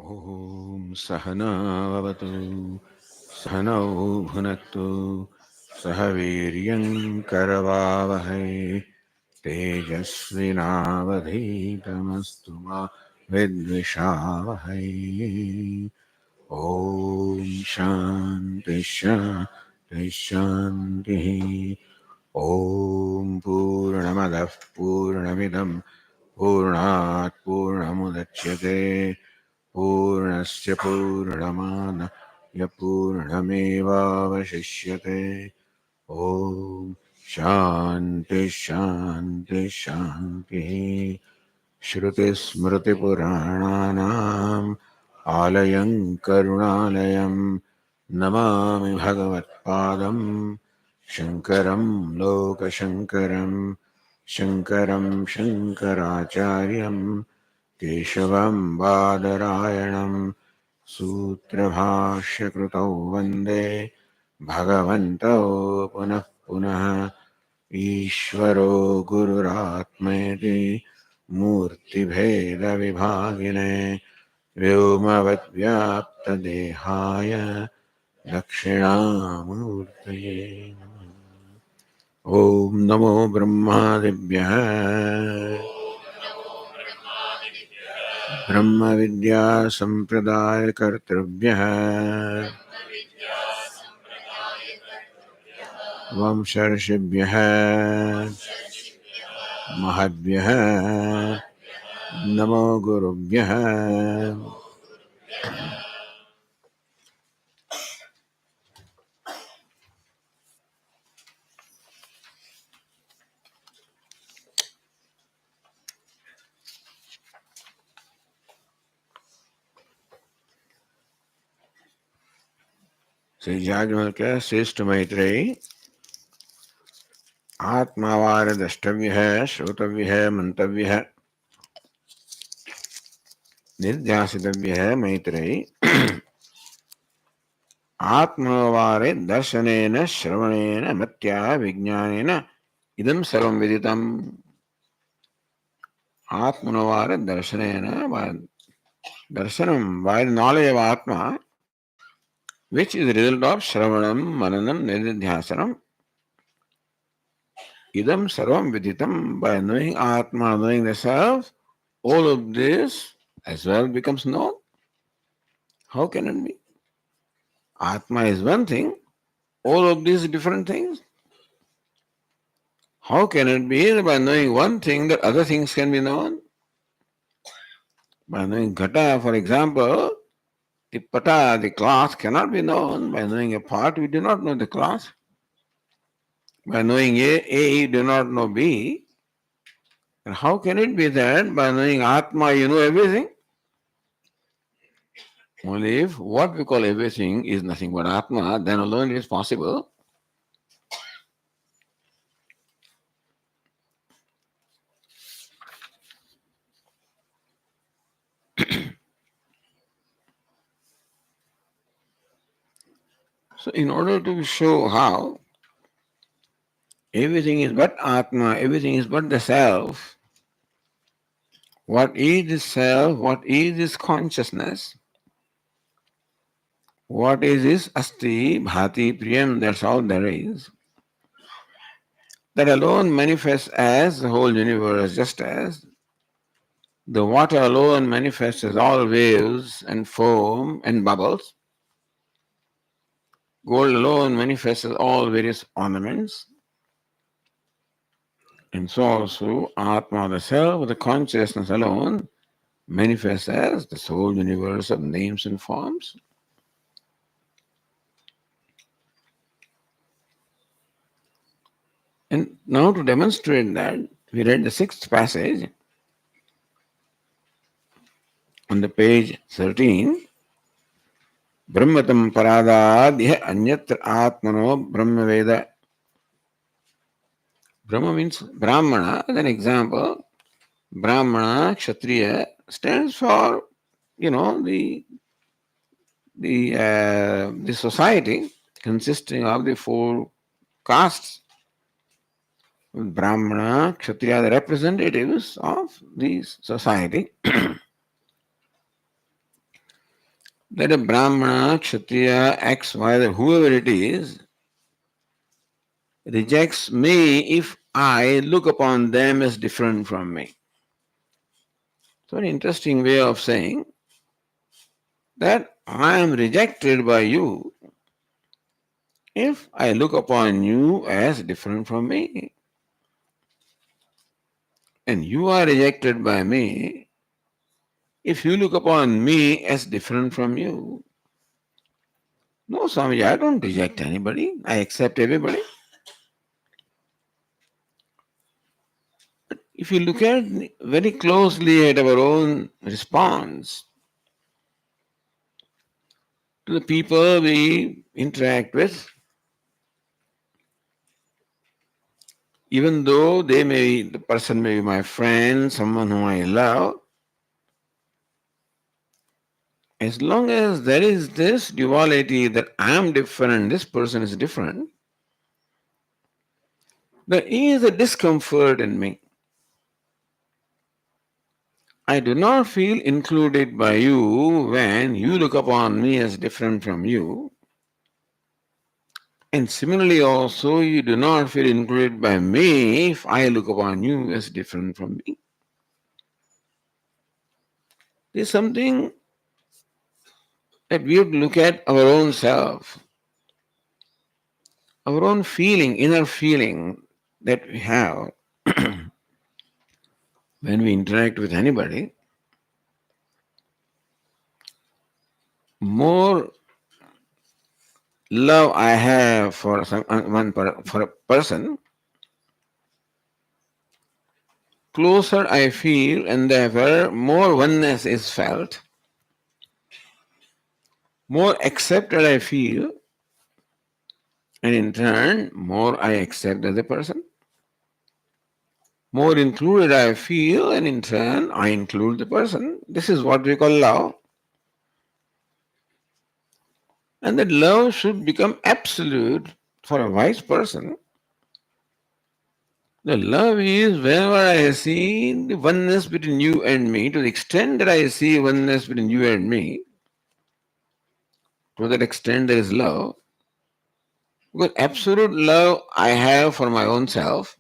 Om Sahana Vavatu Sahanau Bhunaktu Sahaviryam Karavavahai Tejasvinavadhitamastu ma Vidvishavahai. Om Shanti Shanti Shanti. Om Purnamadav Purnamidam Purnat Purnamudachyate Purnasya Purnamadaaya Purnamevavashishyate. Om Shanti Shanti Shanti. Shruti Smriti Purananam Alayam Karunalayam Namami Bhagavatpadam Shankaram Lokashankaram Shankaram Shankaracharyam Keshavam Badarayanam Sutrabhashya Krutau Vande Bhagavantau Punah Punah Ishvaro Gururatmeti Murtibheda Vibhagine Vyomavadvyaptadehaya Dakshinamurtaye Om Namo Brahmadibhyah Brahma Vidya Sampradaya Kartrubhyah Vamsharshibhyah Mahadvyah Namo Gurubhyah. Shri जागमल के श्रेष्ठ मैत्रेयी आत्मावार द्रष्टव्य है, श्रोतव्य है, मंतव्य है, निर्ध्यासितव्य है। मैत्रेयी आत्मवारे दर्शनेन श्रवणेन मत्या विज्ञानेन इदं सर्वं विदितम्. आत्मवारे दर्शनेन darshanam, by the knowledge of Atma, which is the result of Shravanam, Mananam, Nididhyasanam. Idam Sarvam Viditam, by knowing Atma, knowing the self, all of this as well becomes known. How can it be? Atma is one thing, all of these different things. How can it be that by knowing one thing that other things can be known? By knowing Ghata, for example, the Pata, the cloth, cannot be known. By knowing a part, we do not know the cloth. By knowing A, you do not know B. And how can it be that by knowing Atma you know everything? Only if what we call everything is nothing but Atma, then alone it is possible. So in order to show how everything is but Atma, everything is but the self, what is this self, what is this consciousness, what is this Asti, Bhati, Priyam, that's all there is. That alone manifests as the whole universe, just as the water alone manifests as all waves and foam and bubbles. Gold alone manifests as all various ornaments. And so also Atma, the self, the consciousness alone, manifests as the whole universe of names and forms. And now to demonstrate that, we read the sixth passage on the page 13. Brahmatam paradadya anyatra atmano brahmaveda. Brahma means Brahmana. As an example, Brahmana, Kshatriya stands for, the society consisting of the four castes. Brahmana, Kshatriya, the representatives of this society. that a Brahmana, Kshatriya, X, Y, whoever it is, rejects me if I look upon them as different from me. So, an interesting way of saying that I am rejected by you if I look upon you as different from me. And you are rejected by me if you look upon me as different from you. No, Swami, I don't reject anybody. I accept everybody. If you look at very closely at our own response to the people we interact with, even though the person may be my friend, someone whom I love, as long as there is this duality that I am different, this person is different, there is a discomfort in me. I do not feel included by you when you look upon me as different from you. And similarly, also, you do not feel included by me if I look upon you as different from me. There's something that we have to look at our own self, our own feeling, inner feeling that we have when we interact with anybody. More love I have for for a person, closer I feel, and therefore more oneness is felt, more accepted I feel, and in turn, more I accept as a person. More included I feel, and in turn, I include the person. This is what we call love. And that love should become absolute for a wise person. The love is whenever I see the oneness between you and me, to the extent that I see oneness between you and me, to that extent there is love. Because absolute love I have for my own self.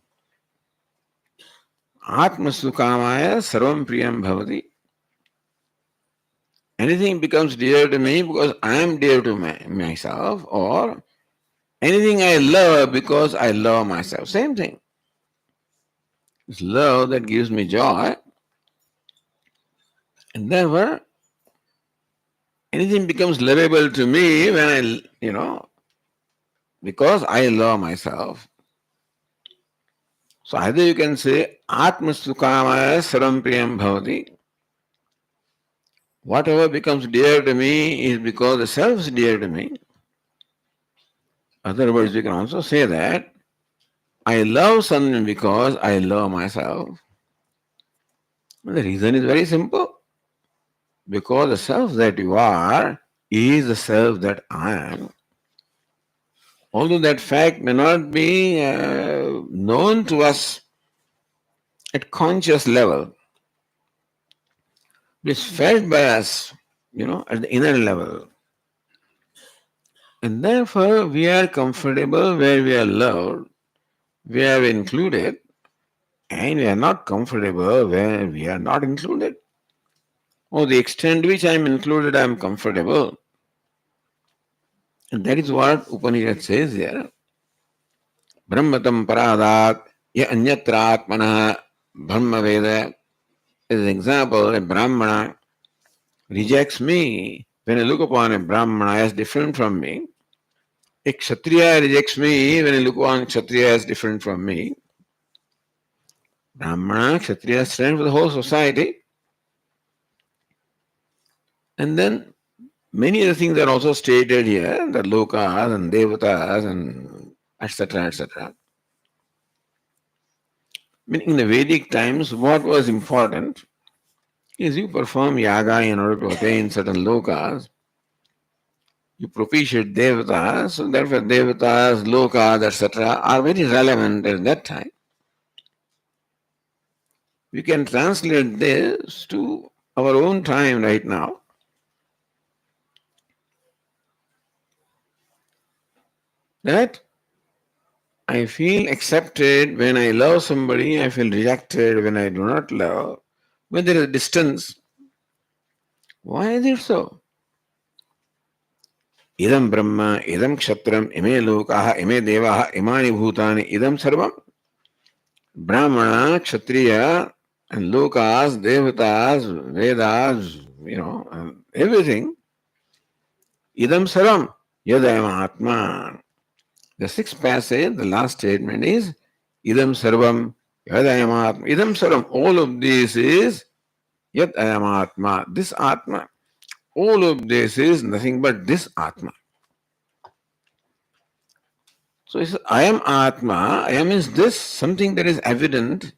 Atmasu kamaya sarvam priyam bhavati. Anything becomes dear to me because I am dear to myself, or anything I love because I love myself. Same thing. It's love that gives me joy, and therefore anything becomes lovable to me when because I love myself. So either you can say Atmastukamaya Saram Priyam Bhavati. Whatever becomes dear to me is because the self is dear to me. Other words, you can also say that I love something because I love myself. The reason is very simple. Because the self that you are is the self that I am. Although that fact may not be known to us at conscious level, it is felt by us, at the inner level. And therefore, we are comfortable where we are loved, we are included, and we are not comfortable where we are not included. Oh, the extent to which I am included, I am comfortable. And that is what Upanishad says here. Brahmatam paradat ya anyatra atmana brahma veda. As an example, a Brahmana rejects me when I look upon a Brahmana as different from me. A Kshatriya rejects me when I look upon Kshatriya as different from me. Brahmana, Kshatriya stand for the whole society. And then many other things are also stated here, the lokas and devatas and etc. etc. In the Vedic times, what was important is you perform yaga in order to attain certain lokas. You propitiate devatas, so therefore devatas, lokas, etc. are very relevant at that time. We can translate this to our own time right now. that I feel accepted when I love somebody, I feel rejected when I do not love. When there is a distance, why is it so? Idam Brahma, idam Kshatram, ime Lokaha, ime Devaha, imani Bhutani, idam Sarvam. Brahmana, Kshatriya, and Lokas, Devatas, Vedas, everything. Idam Sarvam, Yadayam Atma. The sixth passage, the last statement is Idam Sarvam, Yadayam Atma. Idam Sarvam, all of this is Yadayam Atma, this Atma. All of this is nothing but this Atma. So he says, I am Atma. I am is this, something that is evident.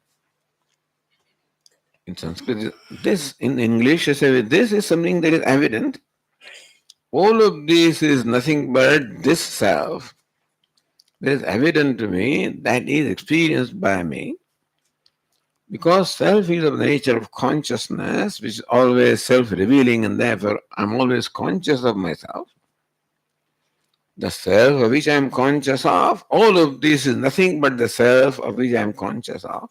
In Sanskrit, this, in English, I say this is something that is evident. All of this is nothing but this self that is evident to me, that is experienced by me. Because self is of the nature of consciousness, which is always self-revealing, and therefore I'm always conscious of myself. The self of which I am conscious of, all of this is nothing but the self of which I am conscious of.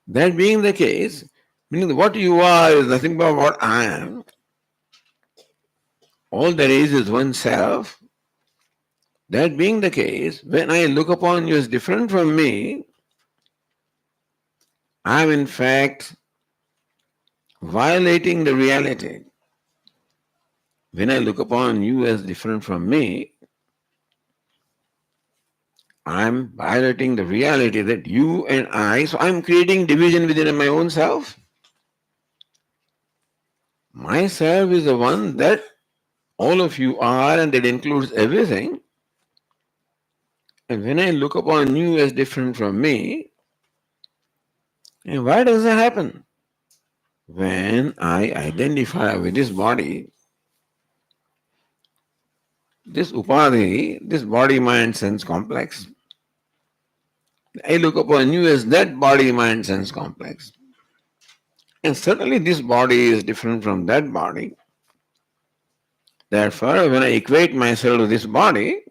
That being the case, meaning what you are is nothing but what I am. All there is one self. That being the case, when I look upon you as different from me, I am in fact violating the reality. When I look upon you as different from me, I am violating the reality that you and I, so I am creating division within my own self. Myself is the one that all of you are, and that includes everything. And when I look upon you as different from me, and why does that happen? When I identify with this body, this upadhi, this body, mind, sense complex, I look upon you as that body, mind, sense complex. And certainly this body is different from that body. Therefore, when I equate myself to this body,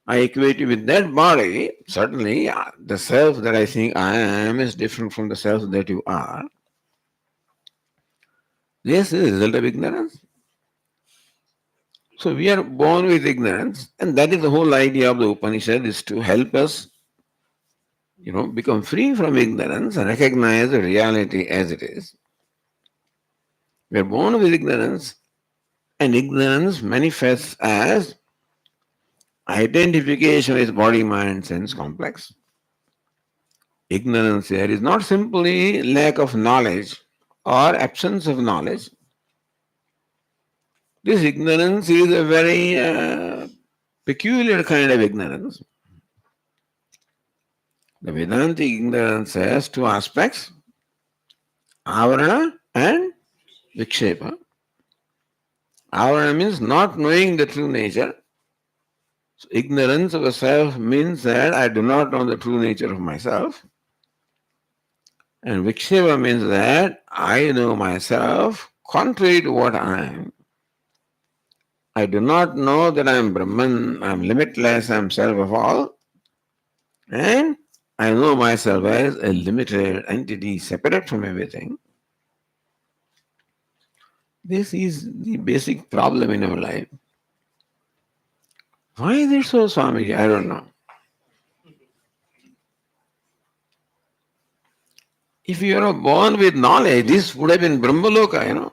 I equate you with that body. Certainly, the self that I think I am is different from the self that you are. This is the result of ignorance. So we are born with ignorance, and that is the whole idea of the Upanishad, is to help us, become free from ignorance and recognize the reality as it is. We are born with ignorance, and ignorance manifests as identification with body, mind, sense complex. Ignorance here is not simply lack of knowledge or absence of knowledge. This ignorance is a very peculiar kind of ignorance. The Vedantic ignorance has two aspects, avarana and vikshepa. Avarana means not knowing the true nature. So ignorance of a self means that I do not know the true nature of myself. And vikshepa means that I know myself contrary to what I am. I do not know that I am Brahman, I am limitless, I am self of all. And I know myself as a limited entity separate from everything. This is the basic problem in our life. Why is it so, Swami? I don't know. If you are born with knowledge, this would have been Brahmaloka.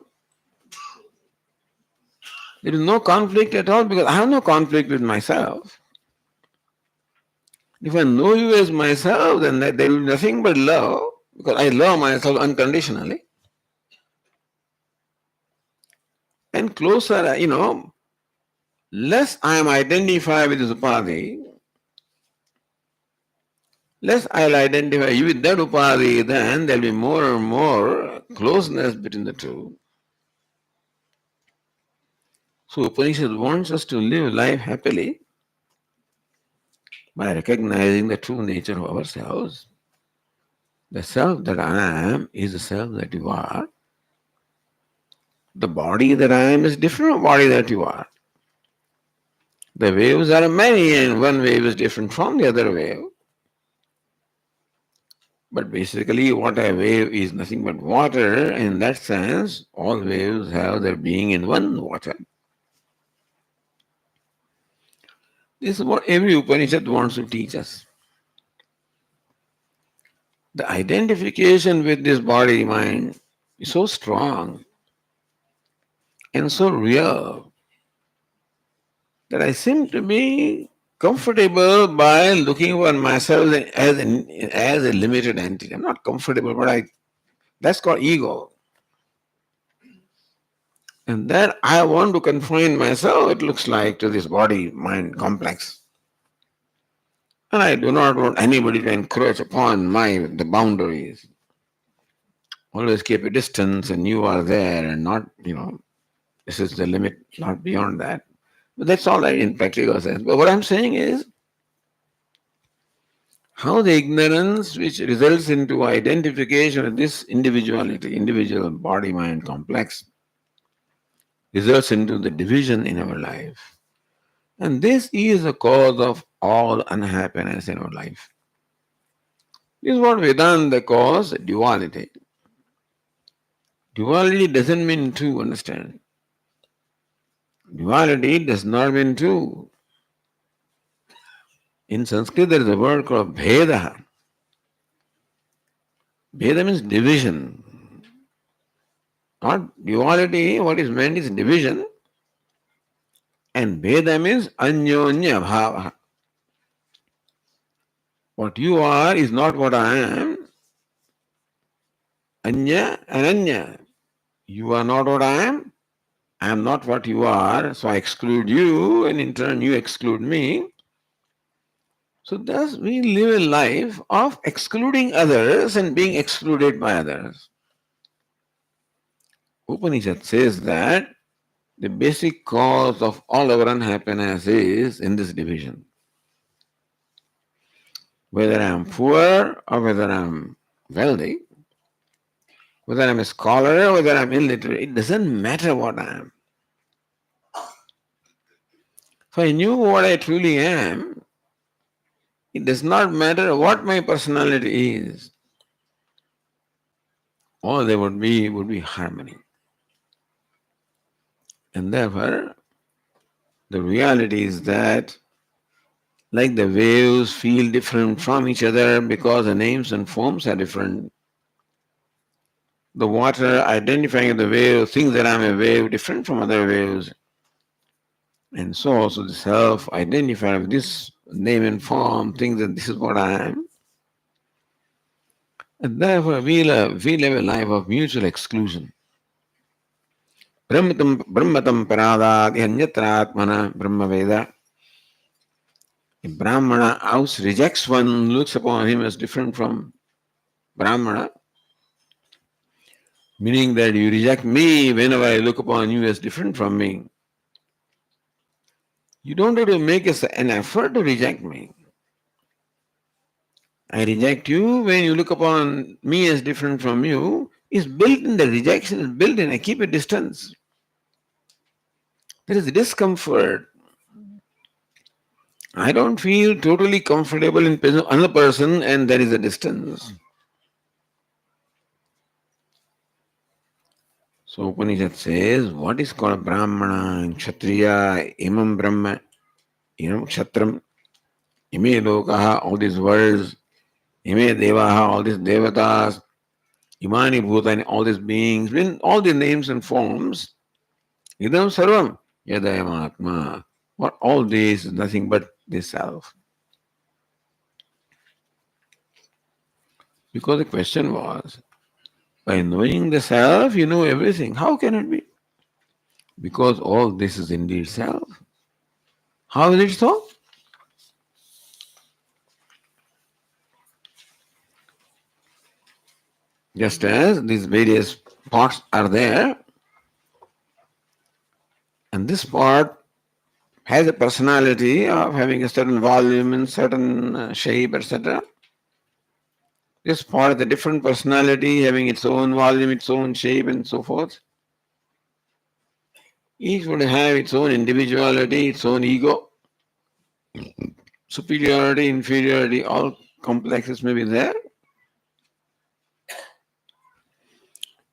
There is no conflict at all because I have no conflict with myself. If I know you as myself, then there will be nothing but love because I love myself unconditionally. And closer, less I am identified with this upadhi, less I'll identify you with that upadhi, then there'll be more and more closeness between the two. So Upanishad wants us to live life happily by recognizing the true nature of ourselves. The self that I am is the self that you are. The body that I am is different from the body that you are. The waves are many and one wave is different from the other wave. But basically, what a wave is nothing but water. In that sense, all waves have their being in one water. This is what every Upanishad wants to teach us. The identification with this body mind is so strong and so real that I seem to be comfortable by looking upon myself as a limited entity. I'm not comfortable, but that's called ego. And that I want to confine myself, it looks like, to this body mind complex. And I do not want anybody to encroach upon the boundaries. Always keep a distance and you are there and not, this is the limit, not beyond that. But that's all right in practical sense. But what I'm saying is how the ignorance which results into identification of this individuality, individual body mind complex, results into the division in our life. And this is the cause of all unhappiness in our life. This is what Vedanta calls duality. Duality doesn't mean two, understand? Duality does not mean two. In Sanskrit, there is a word called Bheda. Bheda means division. Not duality, what is meant is division. And Bheda means Anyonya Bhava. What you are is not what I am. Anya and Anya. You are not what I am. I am not what you are. So I exclude you, and in turn you exclude me. So thus we live a life of excluding others and being excluded by others. Upanishad says that the basic cause of all our unhappiness is in this division. Whether I am poor or whether I am wealthy, whether I'm a scholar or whether I'm illiterate, it doesn't matter what I am. If I knew what I truly am, it does not matter what my personality is. All there would be harmony. And therefore, the reality is that like the waves feel different from each other because the names and forms are different. The water identifying the wave thinks that I'm a wave different from other waves. And so also the self identified with this name and form thinks that this is what I am. And therefore we live a life of mutual exclusion. Brahmatam paradati anyatratmana brahmaveda. A Brahmana house rejects one, looks upon him as different from Brahmana, meaning that you reject me whenever I look upon you as different from me. You don't have to make an effort to reject me. I reject you when you look upon me as different from you. Is built in the rejection, is built in. I keep a distance. There is discomfort. I don't feel totally comfortable in presence of another person and there is a distance. So Upanishad says, what is called Brahmana and Kshatriya, Imam Brahma, Kshatram, Ime Lokaha, all these words, Ime Devaha, all these Devatas, Imani Bhutani, all these beings, when all the names and forms, Idam Sarvam, Yadayam Atma. What all this is nothing but this self. Because the question was, by knowing the self, you know everything. How can it be? Because all this is indeed self. How is it so? Just as these various parts are there, and this part has a personality of having a certain volume and certain shape, etc. This part has a different personality, having its own volume, its own shape, and so forth. Each would have its own individuality, its own ego. superiority, inferiority, all complexes may be there.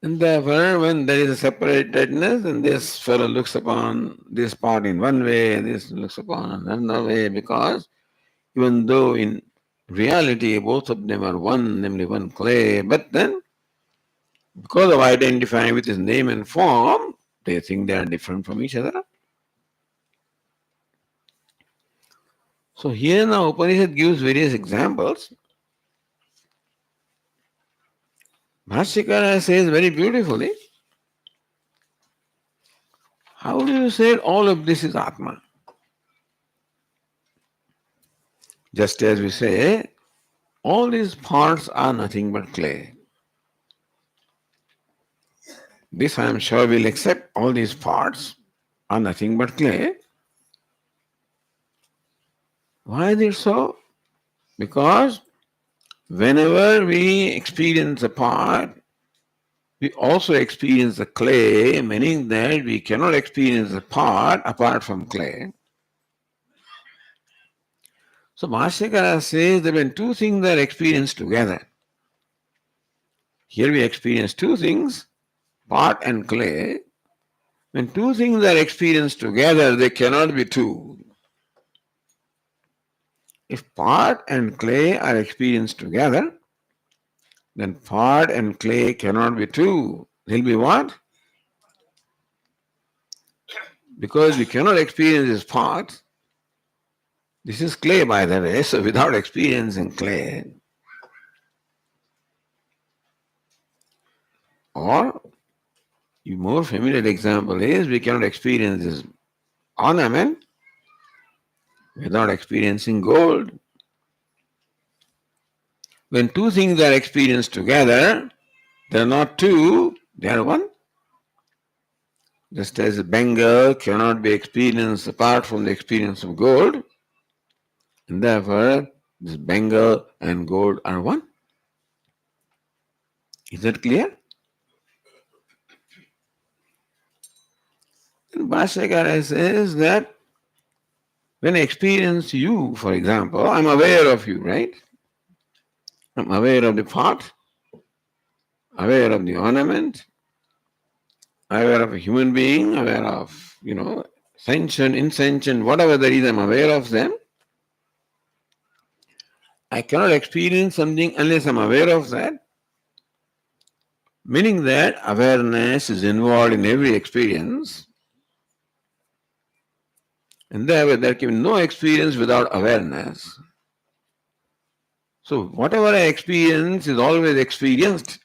And therefore, when there is a separatedness, and this fellow looks upon this part in one way, this looks upon another way, because even though in reality both of them are one, namely one clay, but then because of identifying with his name and form, they think they are different from each other. So here now Upanishad gives various examples. Bhashyakara says very beautifully, how do you say all of this is Atma? Just as we say, all these parts are nothing but clay. This I am sure will accept, all these parts are nothing but clay. Why is it so? Because whenever we experience a part, we also experience the clay, meaning that we cannot experience the part apart from clay. So Bhashyakara says that when two things are experienced together, here we experience two things, part and clay. When two things are experienced together, they cannot be two. If part and clay are experienced together, then part and clay cannot be two. They'll be what? Because we cannot experience this part. This is clay, by the way, so without experiencing clay, or a more familiar example is we cannot experience this ornament without experiencing gold. When two things are experienced together, they are not two, they are one. Just as a bangle cannot be experienced apart from the experience of gold, and therefore this bangle and gold are one. Is that clear? And Bhashyakara says that when I experience you, for example, I'm aware of you, right? I'm aware of the pot, aware of the ornament, aware of a human being, aware of, sentient, insentient, whatever there is, I'm aware of them. I cannot experience something unless I'm aware of that. Meaning that awareness is involved in every experience. And there can be no experience without awareness. So whatever I experience is always experienced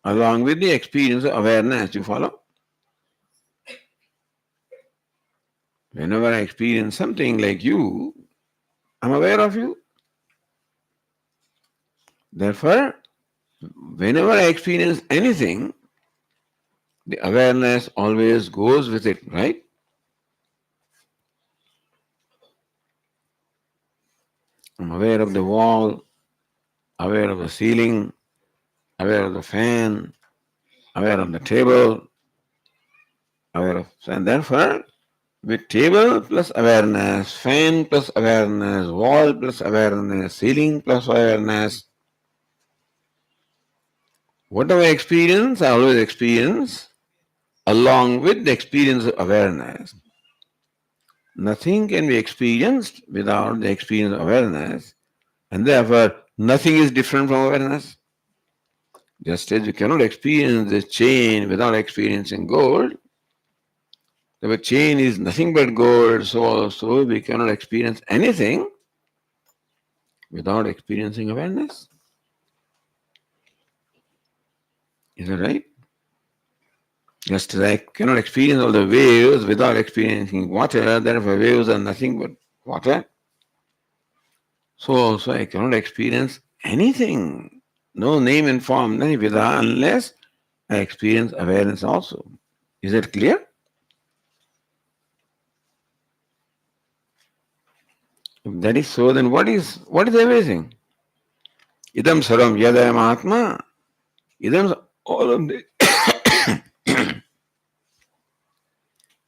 along with the experience of awareness. You follow? Whenever I experience something like you, I'm aware of you. Therefore, whenever I experience anything, the awareness always goes with it, right? I'm aware of the wall, aware of the ceiling, aware of the fan, aware of the table, and therefore, with table plus awareness, fan plus awareness, wall plus awareness, ceiling plus awareness, whatever I experience, I always experience along with the experience of awareness. Nothing can be experienced without the experience of awareness, and therefore nothing is different from awareness. Just as you cannot experience the chain without experiencing gold, the chain is nothing but gold, so also we cannot experience anything without experiencing awareness. Is that right? Just as I cannot experience all the waves without experiencing water, therefore waves are nothing but water. So also I cannot experience anything, no name and form, nothing vida, unless I experience awareness also. Is that clear? If that is so, then what is everything? Idam sarvam yadayam atma. Idam, all of this,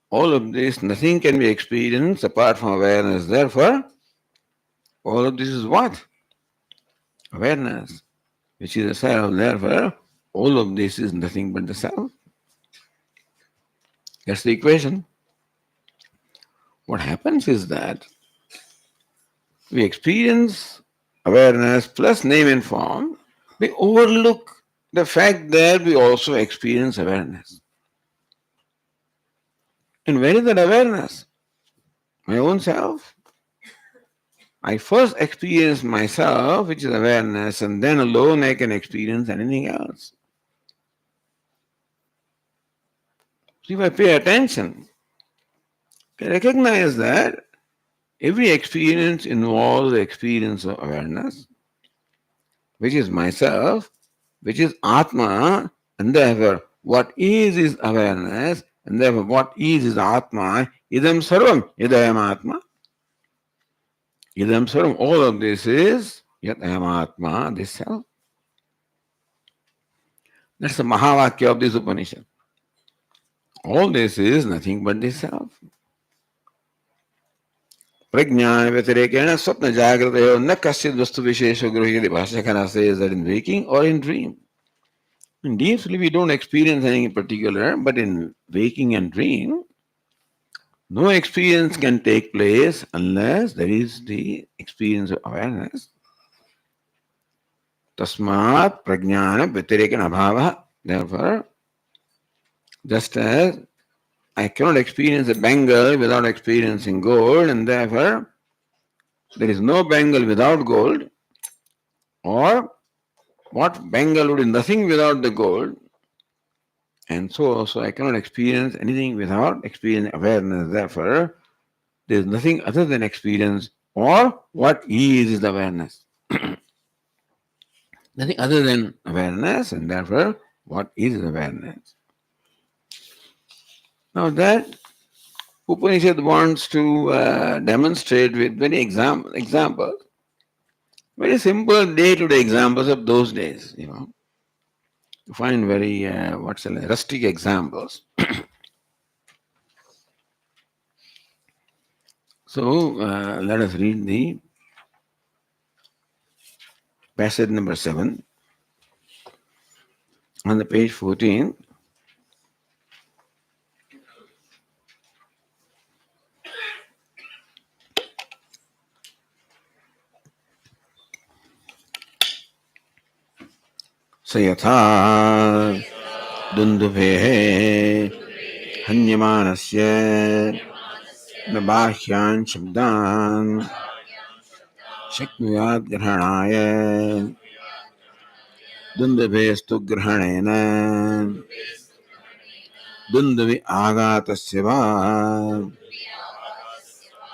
all of this, nothing can be experienced apart from awareness. Therefore, All of this is what? Awareness, which is the self. Therefore, all of this is nothing but the self. That's the equation. What happens is that we experience awareness plus name and form. We overlook the fact that we also experience awareness. And where is that awareness? My own self. I first experience myself, which is awareness, and then alone I can experience anything else. So if I pay attention, I recognize that every experience involves the experience of awareness, which is myself, which is Atma, and therefore what is awareness, and therefore what is Atma, idam sarvam, idayam Atma. Idam sarvam, all of this is yat ayam Atma, this self. That's the Mahavakya of this Upanishad. All this is nothing but this self. Prajnana Vyatirekena Swapna Jagratayo Na Kasyad Vastu Vishesha Gruhyati. Bhashyakara says that in waking or in dream. In deep sleep we don't experience anything in particular, but in waking and dream, no experience can take place unless there is the experience of awareness. Tasmat prajnana vyatirekena abhava. Therefore, just as I cannot experience a bangle without experiencing gold, and therefore there is no bangle without gold, or what bangle would be nothing without the gold, and so also I cannot experience anything without experiencing awareness. Therefore, there is nothing other than experience, or what is the awareness. Nothing other than awareness, and therefore, what is awareness? Now that Upanishad wants to demonstrate with many examples, very simple day-to-day examples of those days, You find very, rustic examples. So let us read the passage number 7 on the page 14. स यथा दुन्दुभेः हन्यमानस्य न बाह्यान् शब्दान् शक्नुयात् ग्रहणाय दुन्दुभेस्तु ग्रहणेन दुन्दुभि आघातस्य वा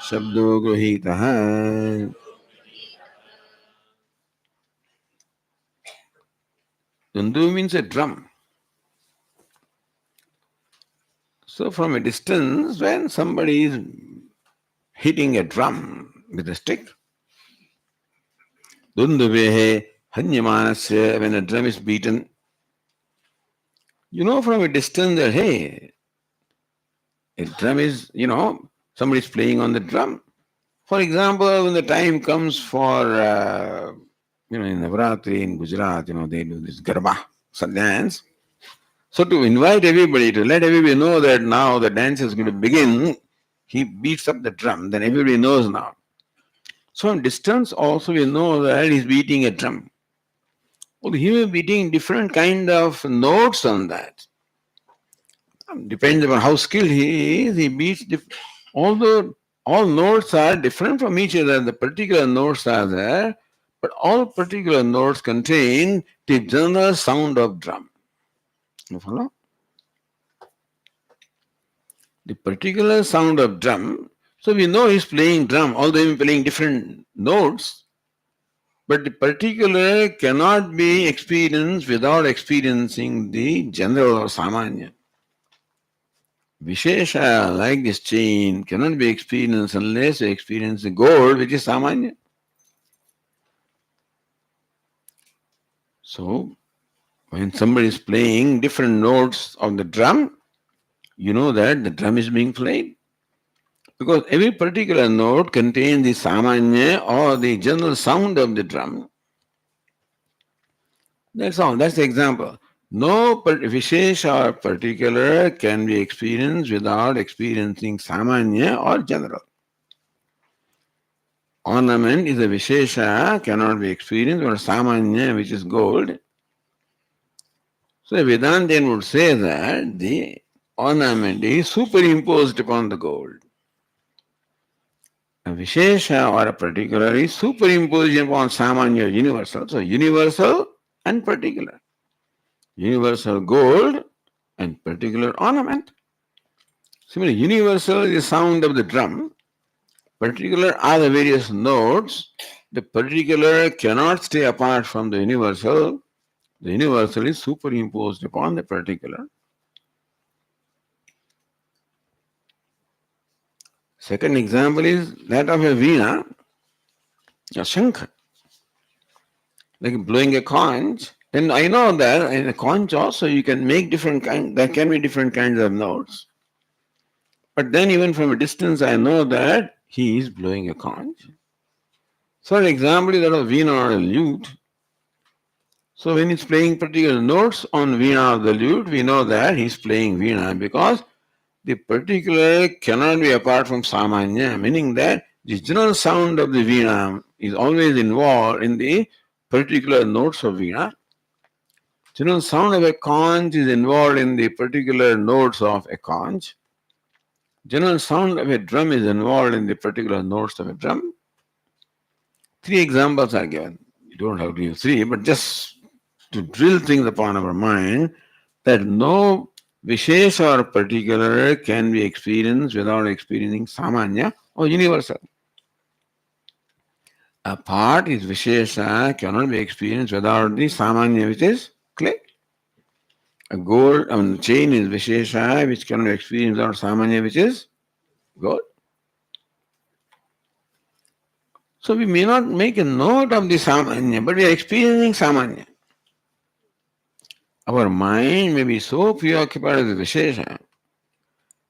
शब्दो गृहीतः. Dundu means a drum. So from a distance, when somebody is hitting a drum with a stick, Dunduvehe Hanyamanasya, when a drum is beaten, you know from a distance that, hey, a drum is, somebody is playing on the drum. For example, when the time comes for, in Navratri in Gujarat, they do this Garba, dance. So to invite everybody, to let everybody know that now the dance is going to begin, he beats up the drum, then everybody knows now. So from distance also we know that he's beating a drum. Well, he may be beating different kind of notes on that. Depends on how skilled he is, he beats although all notes are different from each other, the particular notes are there, but all particular notes contain the general sound of drum. You follow? The particular sound of drum, so we know he's playing drum, although he's playing different notes, but the particular cannot be experienced without experiencing the general or samanya. Vishesha, like this chain, cannot be experienced unless you experience the gold, which is samanya. So, when somebody is playing different notes of the drum, you know that the drum is being played. Because every particular note contains the samanya or the general sound of the drum. That's all. That's the example. No vishesha or particular can be experienced without experiencing samanya or general. Ornament is a vishesha, cannot be experienced, or samanya, which is gold. So Vedantin would say that the ornament is superimposed upon the gold. A vishesha or a particular is superimposed upon samanya, universal. So universal and particular. Universal gold and particular ornament. Similarly, universal is the sound of the drum. Particular are the various notes. The particular cannot stay apart from the universal. The universal is superimposed upon the particular. Second example is that of a veena, a shankha, like blowing a conch. And I know that in a conch also you can make different kinds, there can be different kinds of notes. But then even from a distance I know that he is blowing a conch. So an example is that of veena or a lute. So when he's playing particular notes on veena of the lute, we know that he's playing veena because the particular cannot be apart from samanya, meaning that the general sound of the veena is always involved in the particular notes of veena. General sound of a conch is involved in the particular notes of a conch. General sound of a drum is involved in the particular notes of a drum. Three examples are given. You don't have to use three, but just to drill things upon our mind that no vishesha or particular can be experienced without experiencing samanya or universal. A part is vishesha, cannot be experienced without the samanya, which is clay. A gold chain is vishesha, which cannot be experienced without samanya, which is gold. So we may not make a note of the samanya, but we are experiencing samanya. Our mind may be so preoccupied with vishesha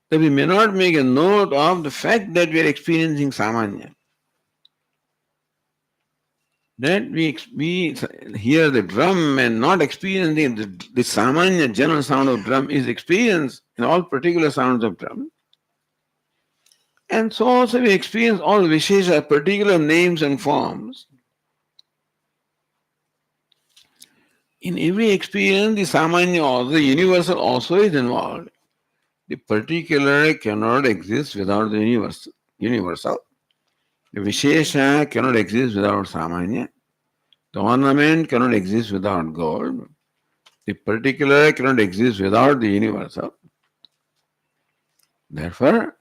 that we may not make a note of the fact that we are experiencing samanya. That we hear the drum and not experiencing the samanya general sound of drum is experienced in all particular sounds of drum. And so also we experience all vishesha, particular names and forms. In every experience, the samanya or the universal also is involved. The particular cannot exist without the universal. The vishesha cannot exist without samanya. The ornament cannot exist without gold. The particular cannot exist without the universal. Therefore,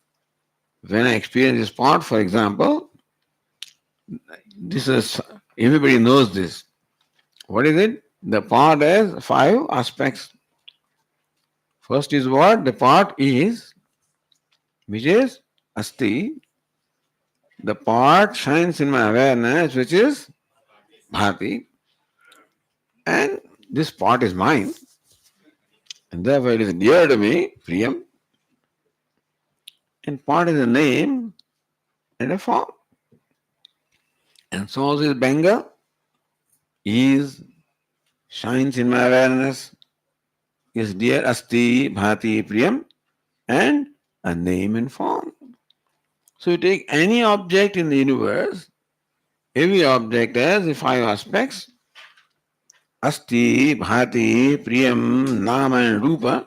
when I experience this part, for example, this is everybody knows this. What is it? The part has five aspects. First is what? The part is, which is asti. The part shines in my awareness, which is bhati. And this part is mine. And therefore it is dear to me, priyam. And part is a name and a form. And so also is Bengal, is, shines in my awareness, is dear, asti, bhati, priyam, and a name and form. So you take any object in the universe, every object has the five aspects, asti, bhati, priyam, nama and rupa.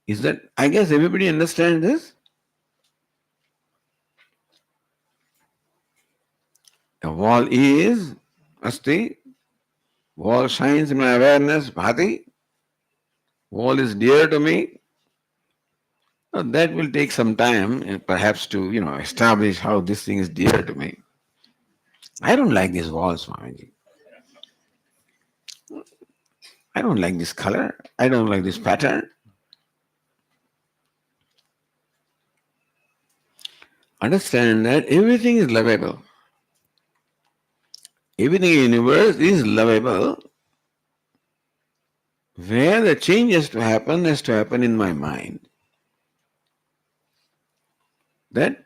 Is that, I guess everybody understands this? A wall is asti, wall shines in my awareness, bhati, wall is dear to me. Now, that will take some time, perhaps to establish how this thing is dear to me. I don't like this wall, Swamiji. I don't like this color. I don't like this pattern. Understand that everything is lovable. Everything in the universe is lovable. Where the change has to happen in my mind. that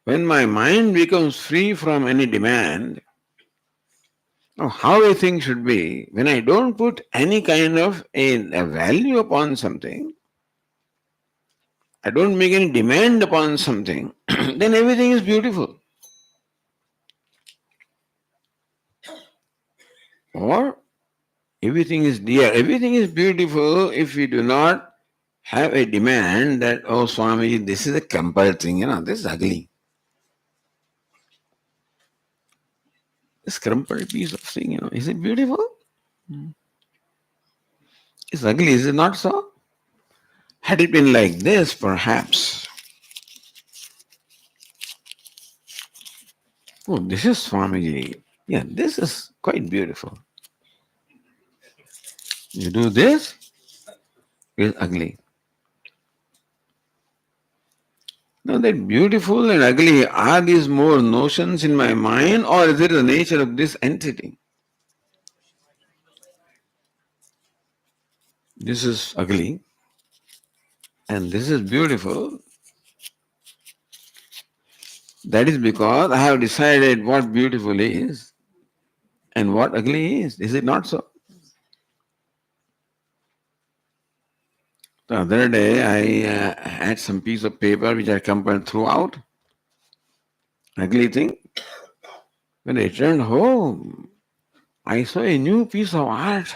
when my mind becomes free from any demand of how a thing should be, when I don't put any kind of a value upon something, I don't make any demand upon something, then everything is beautiful. Or everything is dear. Everything is beautiful if we do not have a demand that, oh, Swami, this is a compulsory thing, this is ugly. This crumpled piece of thing, is it beautiful? It's ugly, is it not so? Had it been like this, perhaps, oh, this is Swamiji. Yeah, this is quite beautiful. You do this, it's ugly. Now, that beautiful and ugly, are these more notions in my mind, or is it the nature of this entity? This is ugly, and this is beautiful. That is because I have decided what beautiful is and what ugly is. Is it not so? The other day, I had some piece of paper which I compared throughout. Ugly thing. When I returned home, I saw a new piece of art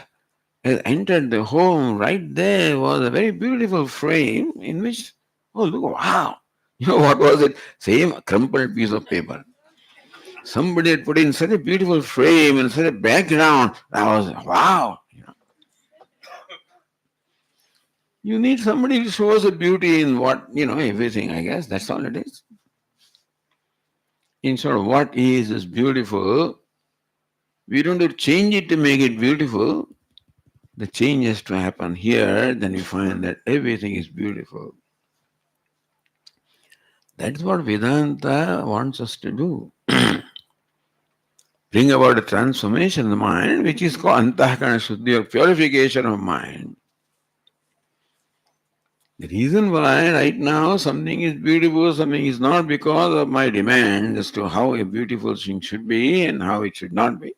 has entered the home. Right there was a very beautiful frame in which, oh, look, wow. You know what was it? Same crumpled piece of paper. Somebody had put in such a beautiful frame and such a background. I was, wow. You need somebody who shows the beauty in what, everything, I guess. That's all it is. In sort of what is beautiful, we don't have to change it to make it beautiful. The change has to happen here, then we find that everything is beautiful. That's what Vedanta wants us to do. Bring about a transformation of the mind, which is called Antakarana Shuddhi, or purification of mind. The reason why right now something is beautiful, something is not, because of my demand as to how a beautiful thing should be and how it should not be.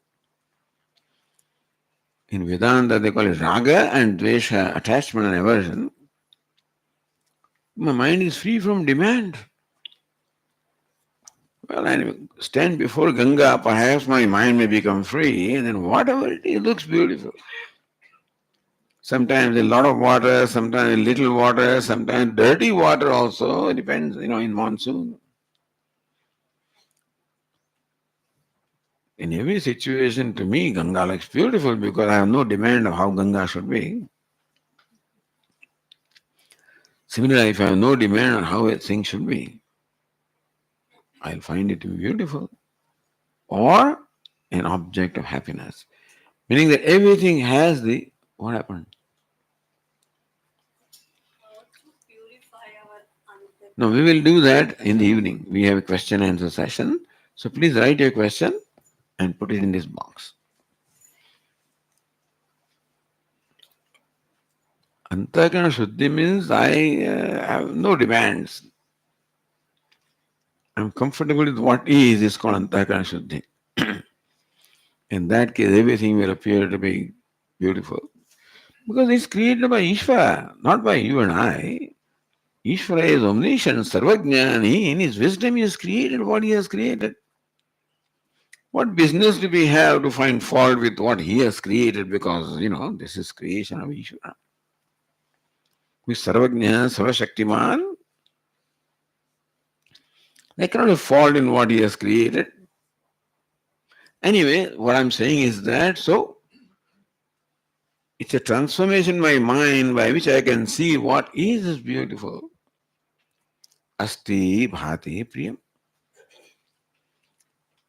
In Vedanta, they call it raga and dvesha, attachment and aversion. My mind is free from demand. Well, I stand before Ganga, perhaps my mind may become free, and then whatever it is looks beautiful. Sometimes a lot of water, sometimes a little water, sometimes dirty water also. It depends, in monsoon. In every situation, to me, Ganga looks beautiful because I have no demand of how Ganga should be. Similarly, if I have no demand on how a thing should be, I'll find it to be beautiful or an object of happiness. Meaning that everything has the, what happened? No, we will do that in the evening. We have a question and answer session. So please write your question and put it in this box. Antakarana Shuddhi means I have no demands. I'm comfortable with what is called Antakarana Shuddhi. In that case, everything will appear to be beautiful. Because it's created by Ishvara, not by you and I. Ishvara is omniscient, sarvajna, and he, in his wisdom, he has created what he has created. What business do we have to find fault with what he has created? Because, this is creation of Ishvara. Who is sarvajna, sarvashaktiman. They cannot have fault in what he has created. Anyway, what I'm saying is that, so it's a transformation in my mind by which I can see what is beautiful. Asti bhati priyam.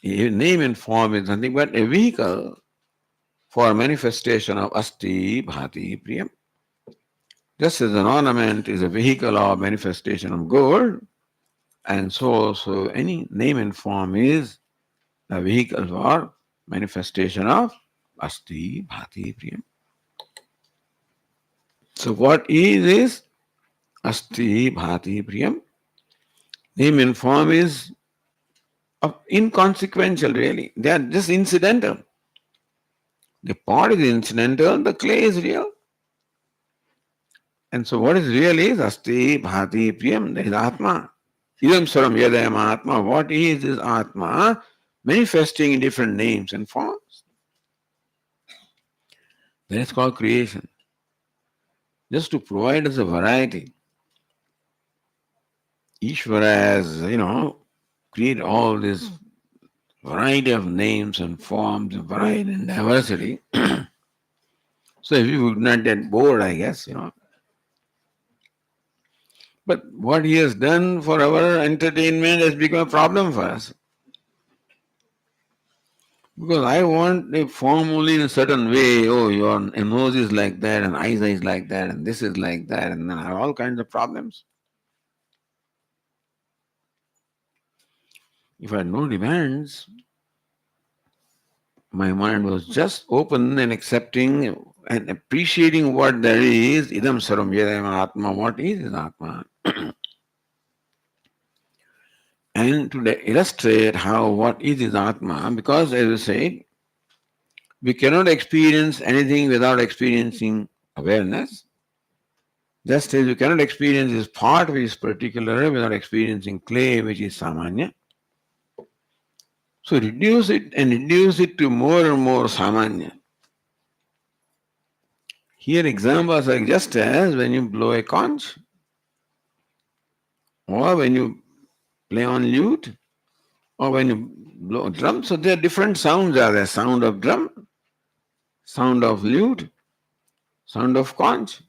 A name and form is nothing but a vehicle for manifestation of asti bhati priyam. Just as an ornament is a vehicle of manifestation of gold, and so any name and form is a vehicle for manifestation of asti bhati priyam. So what is asti bhati priyam? Name and form is inconsequential really. They are just incidental. The pot is incidental, the clay is real. And so what is real is Asti, Bhati, Priyam, that is Atma. Idam Saram Yadayam Atma. What is this Atma? Manifesting in different names and forms. That is called creation. Just to provide us a variety. Ishvara has, created all this variety of names and forms, variety and diversity. So if you would not get bored, I guess. But what he has done for our entertainment has become a problem for us. Because I want a form only in a certain way. Oh, your nose is like that, and eyes is like that, and this is like that, and then I have all kinds of problems. If I had no demands, my mind was just open and accepting and appreciating what there is. Idam saram yadam atma. What is Atma? And to illustrate what is Atma, because as I said, we cannot experience anything without experiencing awareness. Just as you cannot experience this part which is particular without experiencing clay which is samanya. So reduce it to more and more samanya. Here examples are just as when you blow a conch or when you play on lute or when you blow a drum. So there are different sounds are there. Sound of drum, sound of lute, sound of conch.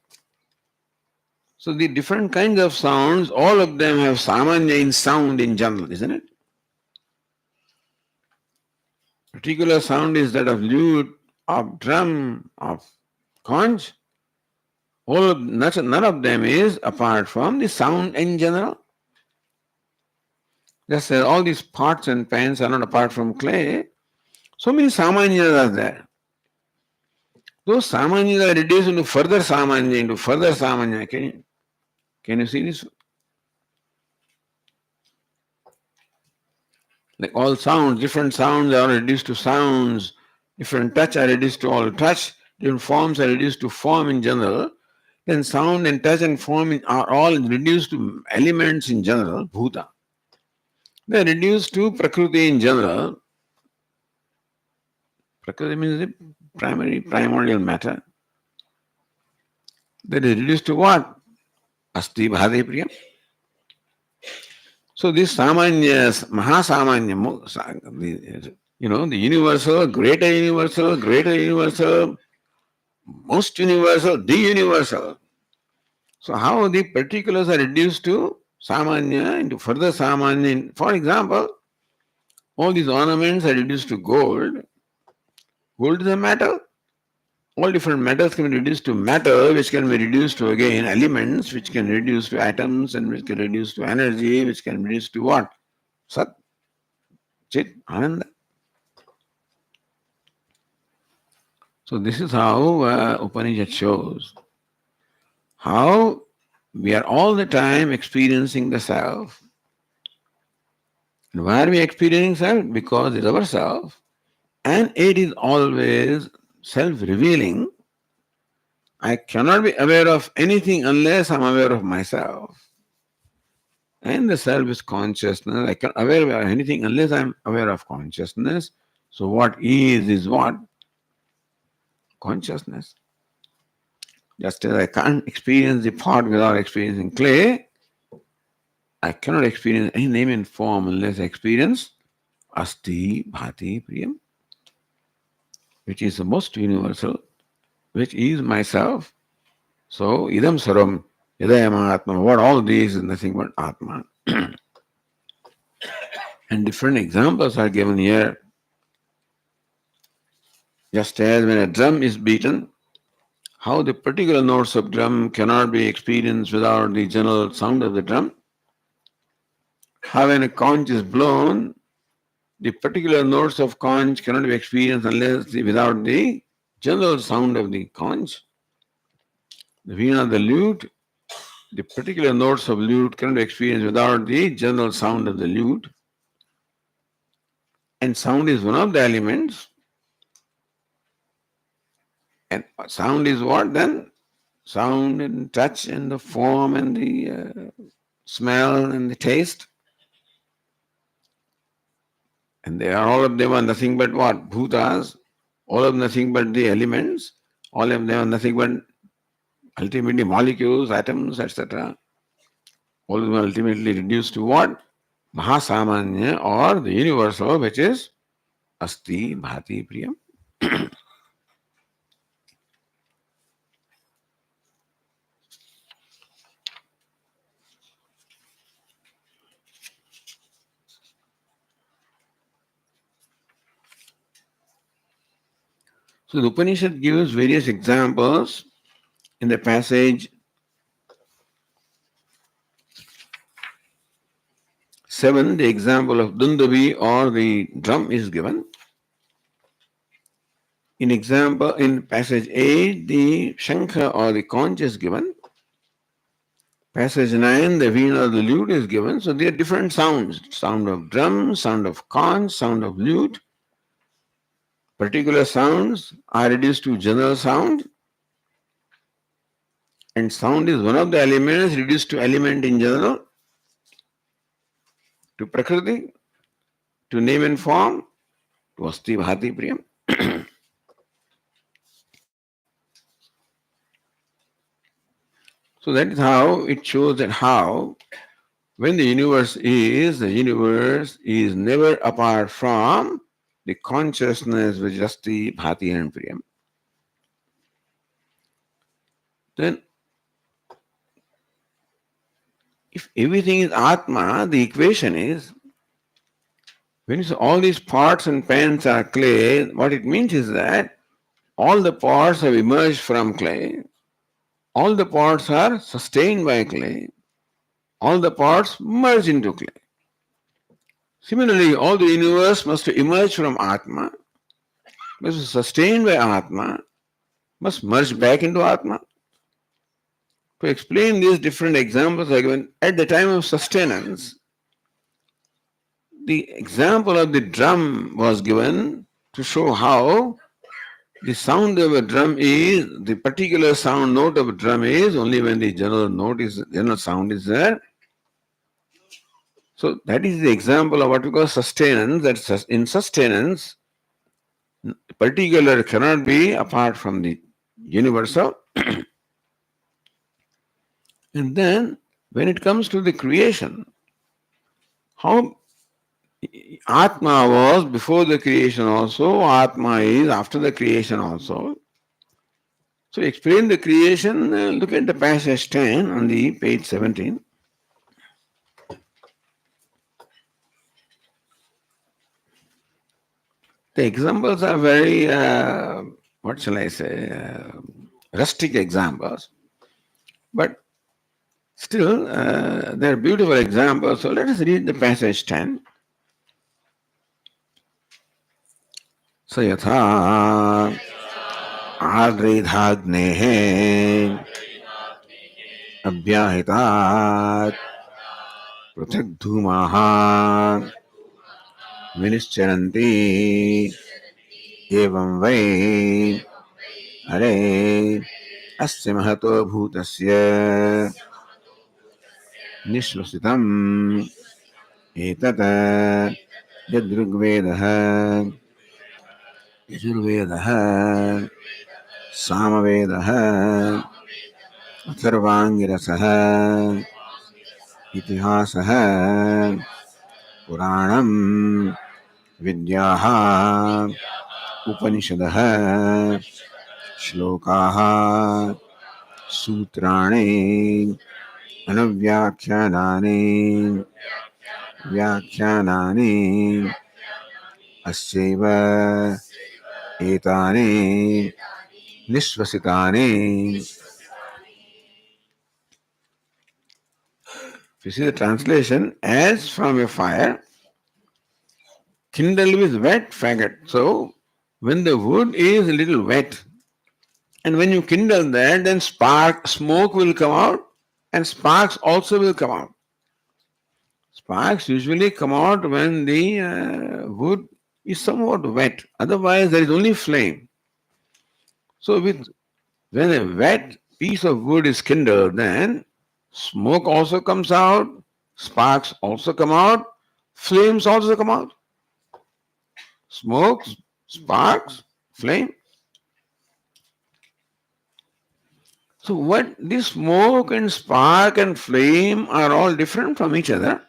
So the different kinds of sounds, all of them have samanya in sound in general, isn't it? Particular sound is that of lute, of drum, of conch. None of them is apart from the sound in general. Just as all these pots and pans are not apart from clay, so many samanyas are there. Those samanyas are reduced into further samanya. Can you see this? Like all sounds, different sounds are reduced to sounds, different touch are reduced to all touch, different forms are reduced to form in general. Then sound and touch and form are all reduced to elements in general, bhuta. They are reduced to prakriti in general. Prakriti means the primordial matter. That is reduced to what? Asti bhadi priyam. So this samanyas, mahasamanya, the universal, greater universal, most universal, the universal. So how the particulars are reduced to samanya into further samanya. For example, all these ornaments are reduced to gold. Gold is a metal. All different metals can be reduced to matter, which can be reduced to again elements, which can reduce to atoms, and which can reduce to energy, which can reduce to what? Sat, Chit, Ananda. So this is how Upanishad shows how we are all the time experiencing the self. And why are we experiencing self? Because it's our self, and it is always self-revealing. I cannot be aware of anything unless I'm aware of myself. And the self is consciousness. I can't aware of anything unless I'm aware of consciousness. So what is what? Consciousness. Just as I can't experience the pot without experiencing clay, I cannot experience any name and form unless I experience Asti Bhati Priyam, which is the most universal, which is myself. So idam saram yadayam atma. What all these is nothing but Atma. And different examples are given here. Just as when a drum is beaten, how the particular notes of drum cannot be experienced without the general sound of the drum. How when a conch is blown, the particular notes of conch cannot be experienced without the general sound of the conch. The veena, the lute, the particular notes of lute cannot be experienced without the general sound of the lute. And sound is one of the elements. And sound is what then? Sound and touch and the form and the smell and the taste. And they are all of them are nothing but what? Bhutas. All of nothing but the elements. All of them are nothing but ultimately molecules, atoms, etc. All of them are ultimately reduced to what? Mahasamanya or the universal, which is Asti Bhati Priyam. So the Upanishad gives various examples in the passage 7. The example of Dundavi or the drum is given. In passage 8, the Shankha or the conch is given. Passage 9, the veena or the lute is given. So there are different sounds. Sound of drum, sound of conch, sound of lute. Particular sounds are reduced to general sound. And sound is one of the elements reduced to element in general, to Prakriti, to name and form, to Asti Bhati Priyam. So that is how it shows that how when the universe is never apart from the consciousness which is Asti Bhati and Priyam. Then if everything is Atma, the equation is when you say all these pots and pans are clay, what it means is that all the pots have emerged from clay, all the pots are sustained by clay, all the pots merge into clay. Similarly, all the universe must emerge from Atma, must be sustained by Atma, must merge back into Atma. To explain these different examples are given at the time of sustenance. The example of the drum was given to show how the sound of a drum is, the particular sound note of a drum is only when the general sound is there. So that is the example of what we call sustenance. That in sustenance, particular cannot be apart from the universal. And then when it comes to the creation, how Atma was before the creation also, Atma is after the creation also. So explain the creation, look at the passage 10 on the page 17. The examples are very, what shall I say, rustic examples. But still, they're beautiful examples. So let us read the passage 10. So yatha adridhagnehe abhyahitat pruthak dhumaha vinischaranti evam vai are asya mahato bhutasya nishvasitam etata yadrugvedaha yajurvedaha samaveda atharvangirasa itihasa puranam vidyaha upanishadaha shlokaha sutrani anavyakhyanani vyakhanani asyaiva etani nishvasitani. If you see the translation, as from a fire, kindled with wet faggot. So, when the wood is a little wet, and when you kindle that, then smoke will come out, and sparks also will come out. Sparks usually come out when the wood is somewhat wet. Otherwise, there is only flame. So, when a wet piece of wood is kindled, then smoke also comes out, sparks also come out, flames also come out. Smoke, sparks, flame. So, what this smoke and spark and flame are all different from each other.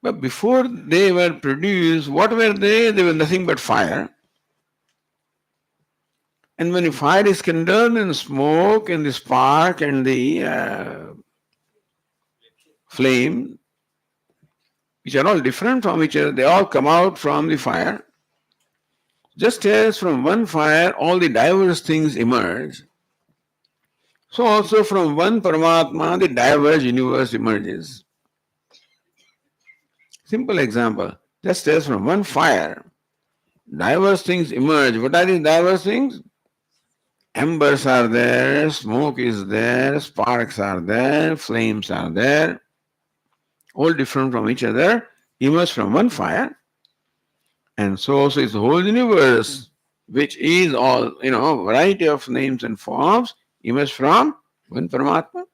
But before they were produced, what were they? They were nothing but fire. And when the fire is kindled and smoke and the spark and the flame, which are all different from each other, they all come out from the fire. Just as from one fire all the diverse things emerge, so also from one Paramatma the diverse universe emerges. Simple example, just as from one fire diverse things emerge. What are these diverse things? Embers are there, smoke is there, sparks are there, flames are there, all different from each other, emerge from one fire. And so also is the whole universe, which is all, variety of names and forms, emerge from one Paramatma.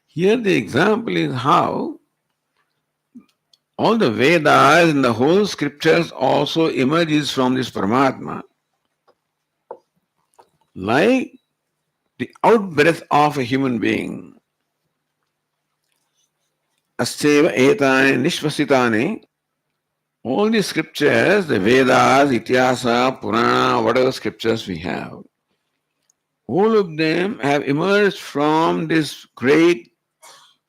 Here the example is how all the Vedas and the whole scriptures also emerges from this Paramatma, like the outbreath of a human being. Aseva etane nishvasitane. All the scriptures, the Vedas, Ityasa, Purana, whatever scriptures we have, all of them have emerged from this great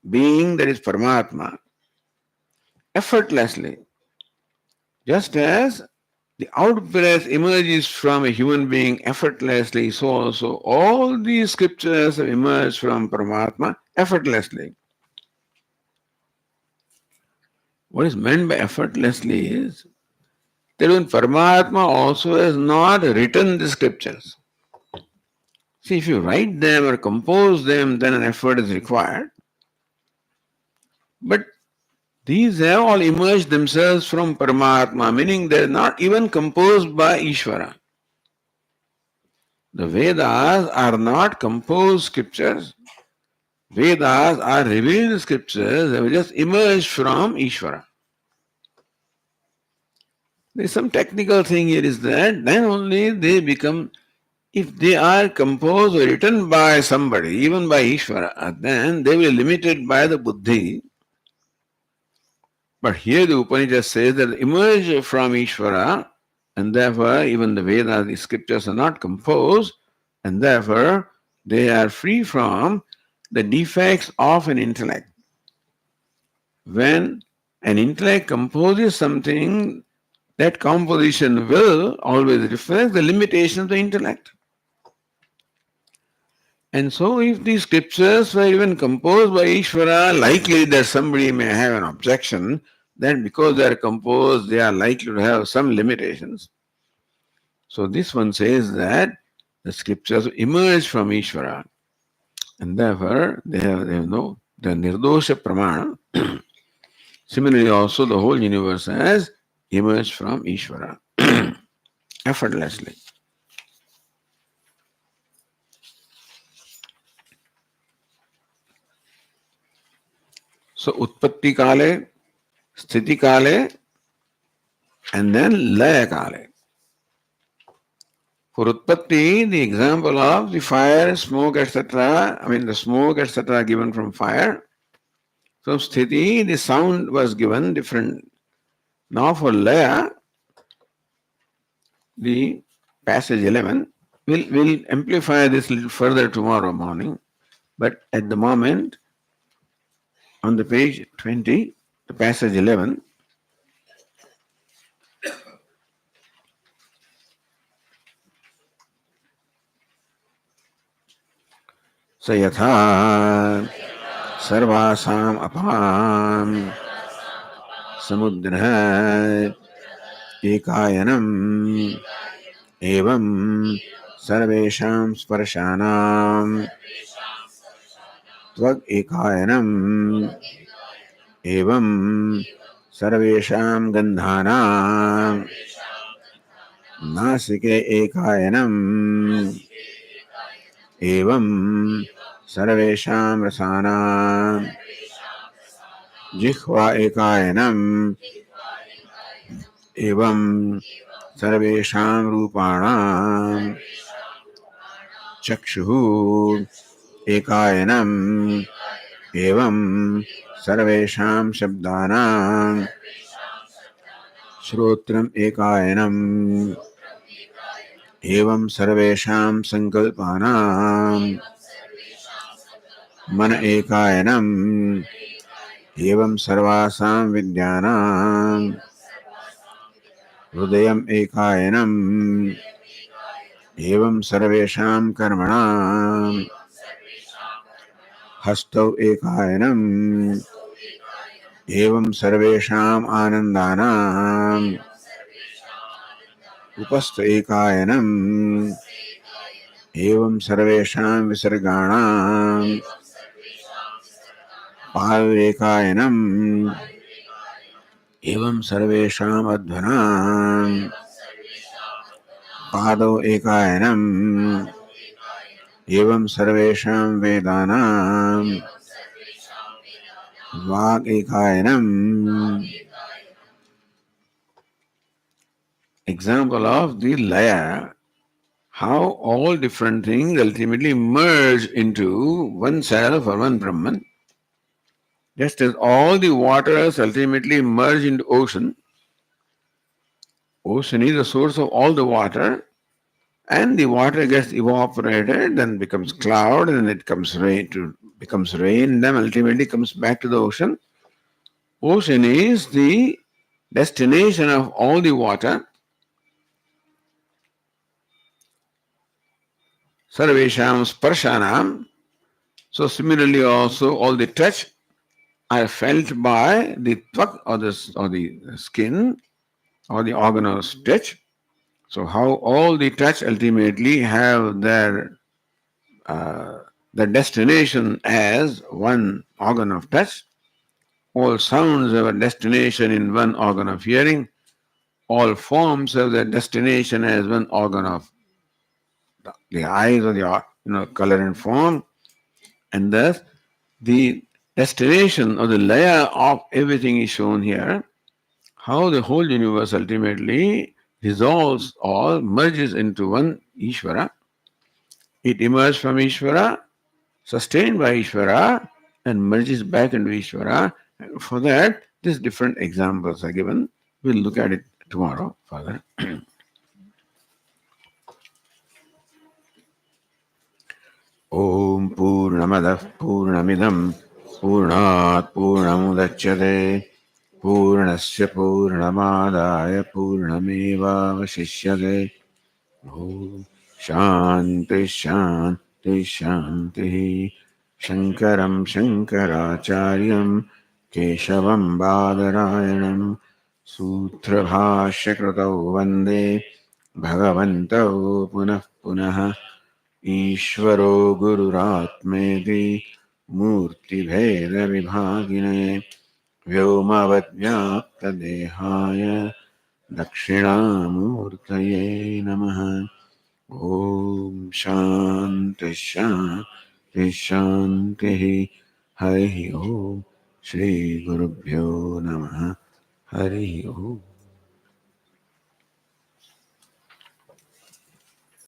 being that is Paramatma effortlessly. Just as the out-breath emerges from a human being effortlessly, so also all these scriptures have emerged from Paramatma effortlessly. What is meant by effortlessly is that when Paramatma also has not written the scriptures. See, if you write them or compose them, then an effort is required. But these have all emerged themselves from Paramatma, meaning they are not even composed by Ishvara. The Vedas are not composed scriptures. Vedas are revealed scriptures that have just emerged from Ishvara. There is some technical thing here is that then only they become, if they are composed or written by somebody, even by Ishvara, then they will be limited by the buddhi. But here the Upanishad says that emerge from Ishvara, and therefore even the Vedas, the scriptures are not composed, and therefore they are free from the defects of an intellect. When an intellect composes something, that composition will always reflect the limitation of the intellect. And so if these scriptures were even composed by Ishvara, likely that somebody may have an objection that because they are composed, they are likely to have some limitations. So this one says that the scriptures emerge from Ishvara, and therefore they have no the nirdosha pramana. Similarly, also the whole universe has emerged from Ishvara effortlessly. So utpatti kale, sthiti kale, and then laya kale. For utpatti, the example of the fire, smoke, etc., the smoke, etc., given from fire. So sthiti, the sound was given different. Now for laya, the passage 11, we'll amplify this a little further tomorrow morning. But at the moment, on the page 20, the passage 11, स यथा सर्वासाम अपाम समुद्रः एकायनम् एवं सर्वेषां स्पर्शानां त्वग् एकायनम् एवं सर्वेषां गन्धानां नासिके एकायनम् एवं सर्वेषां रसानां जिह्वा एकायनम् एवं सर्वेषां रूपाणां चक्षुः एकायनम् एवं सर्वेषां शब्दानां श्रोत्रम् एकायनम् एवं सर्वेषां संकल्पानां मन एकायनम् एवं सर्वासां विद्यानां हृदयम् एकायनम् एवं सर्वेषां कर्मणां हस्तौ एकायनम् एवं सर्वेषाम् आनन्दानां उपस्थ एकायनम् एवं सर्वेषां विसर्गाणां पावेकायनम् एवं सर्वेषाम् अध्वनां पादौ एकायनम् एवं सर्वेषां वेदानां वाक् एकायनम्. Example of the laya, how all different things ultimately merge into one self or one Brahman. Just as all the waters ultimately merge into ocean, ocean is the source of all the water, and the water gets evaporated, then becomes cloud, and then it becomes rain, then ultimately comes back to the ocean. Ocean is the destination of all the water. Sarvesham sparshanam. So similarly also all the touch are felt by the tvak or the skin or the organ of touch. So how all the touch ultimately have their destination as one organ of touch. All sounds have a destination in one organ of hearing. All forms have their destination as one organ of the eyes or the color and form. And thus the destination or the layer of everything is shown here. How the whole universe ultimately dissolves or merges into one Ishvara. It emerges from Ishvara, sustained by Ishvara, and merges back into Ishvara. And for that, these different examples are given. We'll look at it tomorrow further. Om Purnamadah Purnamidam Purnat Purnamudachyate Purnasya Purnamadaya Purnamevavashishyate. Om Shanti Shanti Shanti. Shankaram Shankaracharyam Keshavam Badarayanam Sutrabhashya Kritau Vande Bhagavantau Punah Punah. ईश्वरो गुरुरात्मेति मूर्तिभेदविभागिने व्योमवद्व्याप्तदेहाय दक्षिणामूर्तये नमः. ॐ शान्ति शान्ति शान्तिः. हरिः ॐ. श्रीगुरुभ्यो नमः. हरिः ॐ.